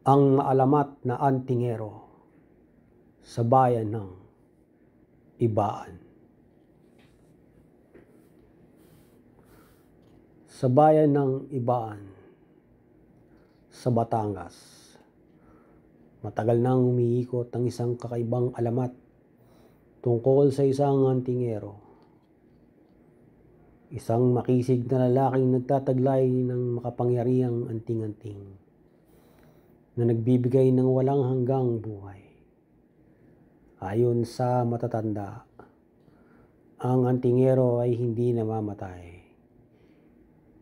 Ang maalamat na antingero sa bayan ng Ibaan. Sa bayan ng Ibaan, sa Batangas, matagal nang umiikot ang isang kakaibang alamat tungkol sa isang antingero. Isang makisig na lalaking nagtataglay ng makapangyarihang anting-anting na nagbibigay ng walang hanggang buhay. Ayon sa matatanda, ang antingero ay hindi namamatay,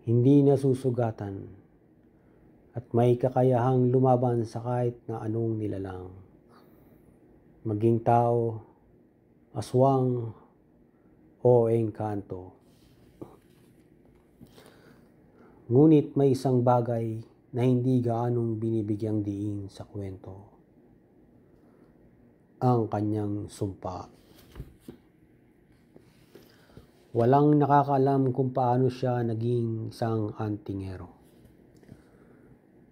hindi nasusugatan, at may kakayahang lumaban sa kahit na anong nilalang, maging tao, aswang, o engkanto. Ngunit may isang bagay na hindi gaanong binibigyang diin sa kwento: ang kanyang sumpa. Walang nakakaalam kung paano siya naging isang antingero.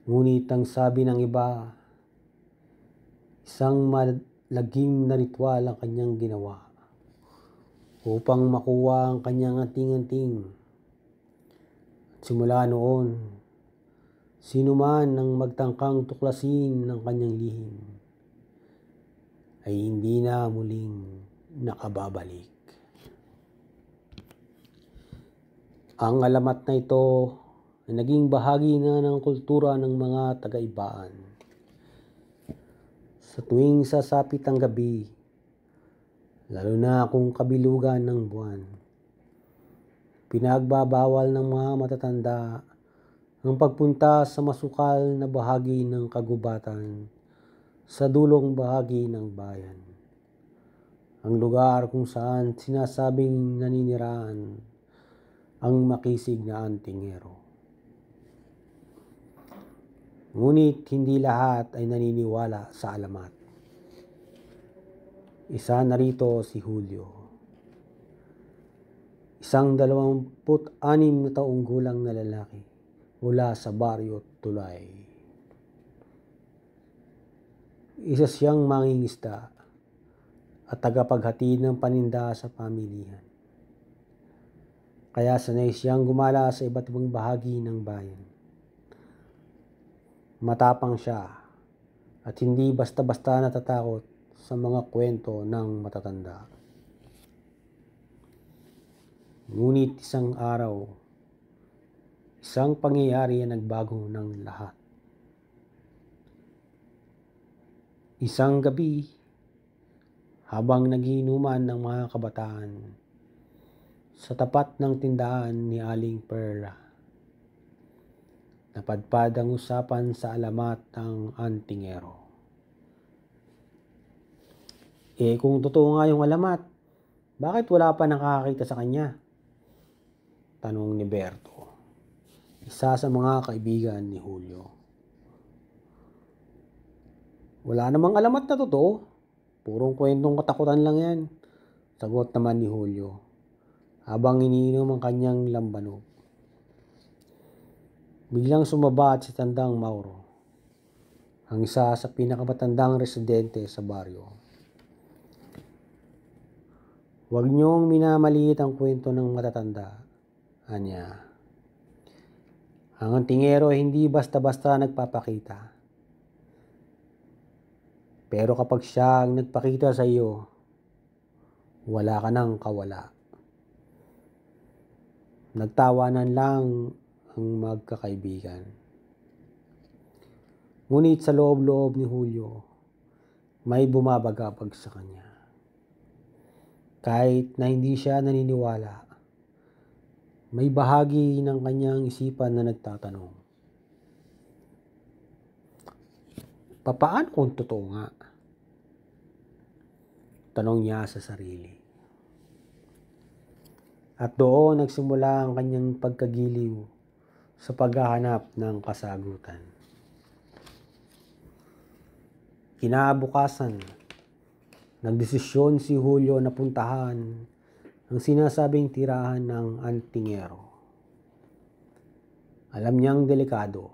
Ngunit ang sabi ng iba, isang malagim na ritual ang kanyang ginawa upang makuha ang kanyang anting-anting. Simula noon, sino man ang magtangkang tuklasin ng kanyang lihim ay hindi na muling nakababalik. Ang alamat na ito ay naging bahagi na ng kultura ng mga taga-Ibaan. Sa tuwing sasapit ang gabi, lalo na kung kabilugan ng buwan, pinagbabawal ng mga matatanda ang pagpunta sa masukal na bahagi ng kagubatan sa dulong bahagi ng bayan. Ang lugar kung saan sinasabing naniniraan ang makisig na antingero. Ngunit hindi lahat ay naniniwala sa alamat. Isa na rito si Julio. Isang 26 na taong gulang na lalaki mula sa baryo Tulay. Isa siyang mangingisda at tagapaghatid ng paninda sa pamilihan. Kaya sanay siyang gumala sa iba't ibang bahagi ng bayan. Matapang siya at hindi basta-basta natatakot sa mga kwento ng matatanda. Ngunit isang araw, isang pangyayari ang nagbago ng lahat. Isang gabi, habang nagiinuman ng mga kabataan sa tapat ng tindahan ni Aling Perla, napadpad ang usapan sa alamat ng antingero. Kung totoo nga yung alamat, bakit wala pa nakakakita sa kanya? Tanong ni Berto, isa sa mga kaibigan ni Julio. Wala namang alamat na totoo. Purong kwentong katakutan lang yan, sagot naman ni Julio habang iniinom ang kanyang lambanog. Biglang sumabat si Tandang Mauro, ang isa sa pinakamatandang residente sa baryo. Huwag niyong minamaliit ang kwento ng matatanda, anya. Ang antingero hindi basta-basta nagpapakita. Pero kapag siya ang nagpakita sa iyo, wala ka nang kawala. Nagtawanan lang ang magkakaibigan. Ngunit sa loob-loob ni Julio, may bumabagabag sa kanya. Kahit na hindi siya naniniwala, may bahagi ng kanyang isipan na nagtatanong, papaano kung totoo nga? Tanong niya sa sarili. At doon nagsimula ang kanyang pagkagiliw sa paghahanap ng kasagutan. Kinabukasan, nagdesisyon si Julio na puntahan ang sinasabing tirahan ng antingero. Alam niyang delikado,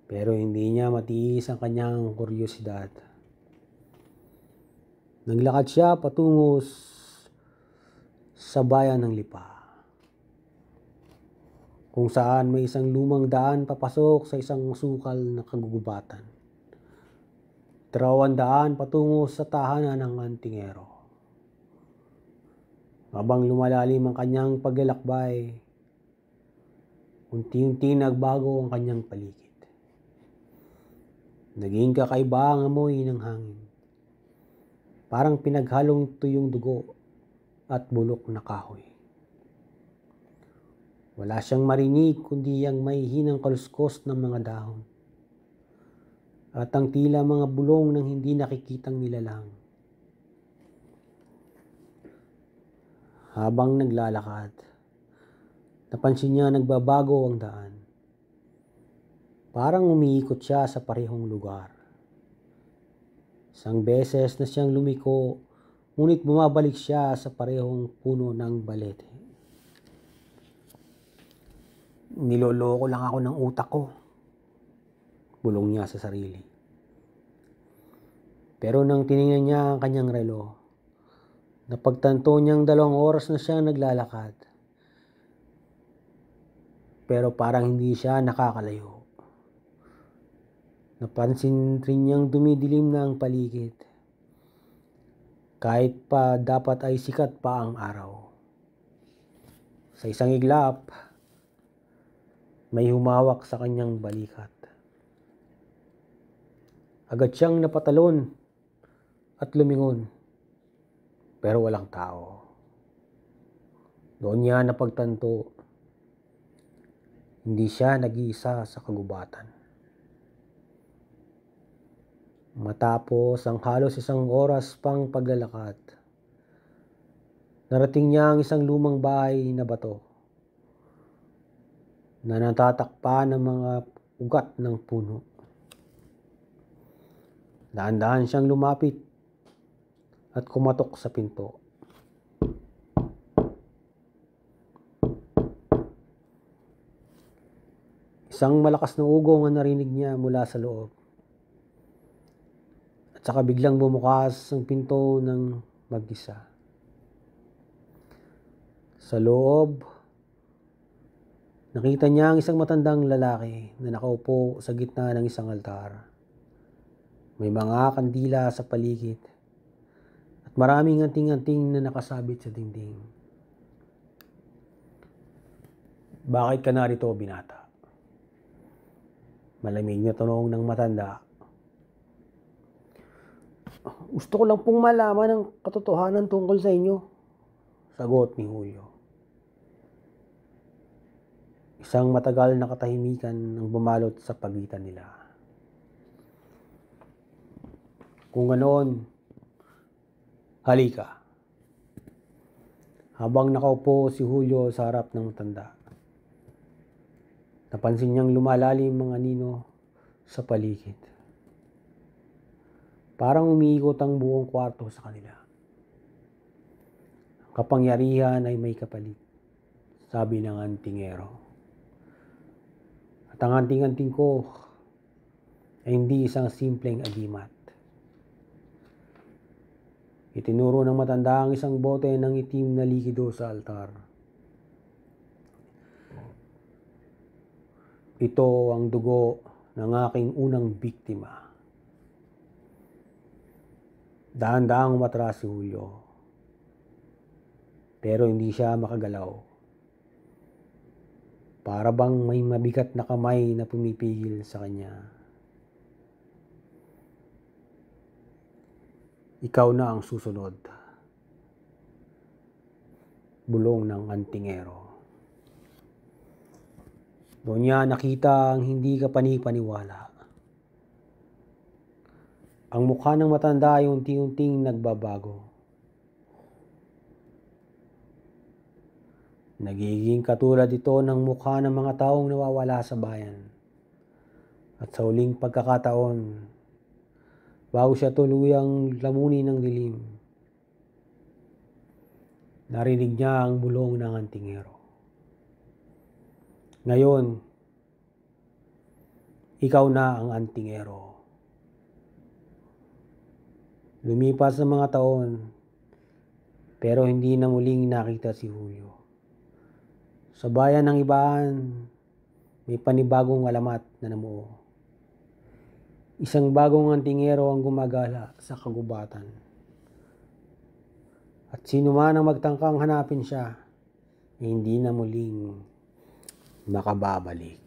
Pero hindi niya matiis ang kanyang kuryosidad. Naglakad siya patungo sa bayan ng Lipa, kung saan may isang lumang daan papasok sa isang masukal na kagubatan. 2 daan patungo sa tahanan ng antingero. Habang lumalalim ang kanyang paglalakbay, unti-unti nagbago ang kanyang paligid. Naging kakaiba ang amoy ng hangin. Parang pinaghalong tuyong dugo at bulok na kahoy. Wala siyang marinig kundi ang may hinang kaluskos ng mga dahon at ang tila mga bulong ng hindi nakikitang nilalang. Habang naglalakad, napansin niya nagbabago ang daan. Parang umiikot siya sa parehong lugar. Isang beses na siyang lumiko, ngunit bumabalik siya sa parehong puno ng balete. Niloloko lang ako ng utak ko, bulong niya sa sarili. Pero nang tiningnan niya ang kanyang relo, napagtanto niyang 2 oras na siyang naglalakad. Pero parang hindi siya nakakalayo. Napansin rin niyang dumidilim na ang paligid. Kahit pa dapat ay sikat pa ang araw. Sa isang iglap, may humawak sa kanyang balikat. Agad siyang napatalon at lumingon, pero walang tao. Doon niya napagtanto, hindi siya nag-iisa sa kagubatan. Matapos ang halos 1 oras pang paglalakad, narating niya ang isang lumang bahay na bato na natatakpan ng mga ugat ng puno. Daan-daan siyang lumapit at kumatok sa pinto. Isang malakas na ugong ang narinig niya mula sa loob. At saka biglang bumukas ang pinto ng mag-isa. Sa loob, nakita niya ang isang matandang lalaki na nakaupo sa gitna ng isang altar. May mga kandila sa paligid at maraming anting-anting na nakasabit sa dingding. "Bakit ka narito, binata?" Malamig na tanong ng matanda. "Gusto ko lang pong malaman ang katotohanan tungkol sa inyo," sagot ni Julio. Isang matagal na katahimikan ang bumalot sa pagitan nila. "Kung ganoon, halika." Habang nakaupo si Julio sa harap ng matanda, napansin niyang lumalalim ang anino sa paligid. Parang umiikot ang buong kwarto sa kanila. "Ang kapangyarihan ay may kapalit," sabi ng antingero. "At ang anting-anting ko ay hindi isang simpleng agimat." Itinuro ng matanda ang isang bote ng itim na likido sa altar. "Ito ang dugo ng aking unang biktima." Dahan-dahang umatras si Julio, pero hindi siya makagalaw. Para bang may mabigat na kamay na pumipigil sa kanya. "Ikaw na ang susunod," bulong ng antingero. Doon niya nakita ang hindi kapani-paniwala. Ang mukha ng matanda ay unti-unting nagbabago. Nagiging katulad ito ng mukha ng mga taong nawawala sa bayan. At sa huling pagkakataon, bago siya tuluyang lamunin ng dilim, narinig niya ang bulong ng antingero. "Ngayon, ikaw na ang antingero. Lumipas ang mga taon, pero hindi na muling nakita si Julio. Sa bayan ng Ibaan, may panibagong alamat na namuo. Isang bagong antingero ang gumagala sa kagubatan. At sino man ang magtangkang hanapin siya, hindi na muling makababalik.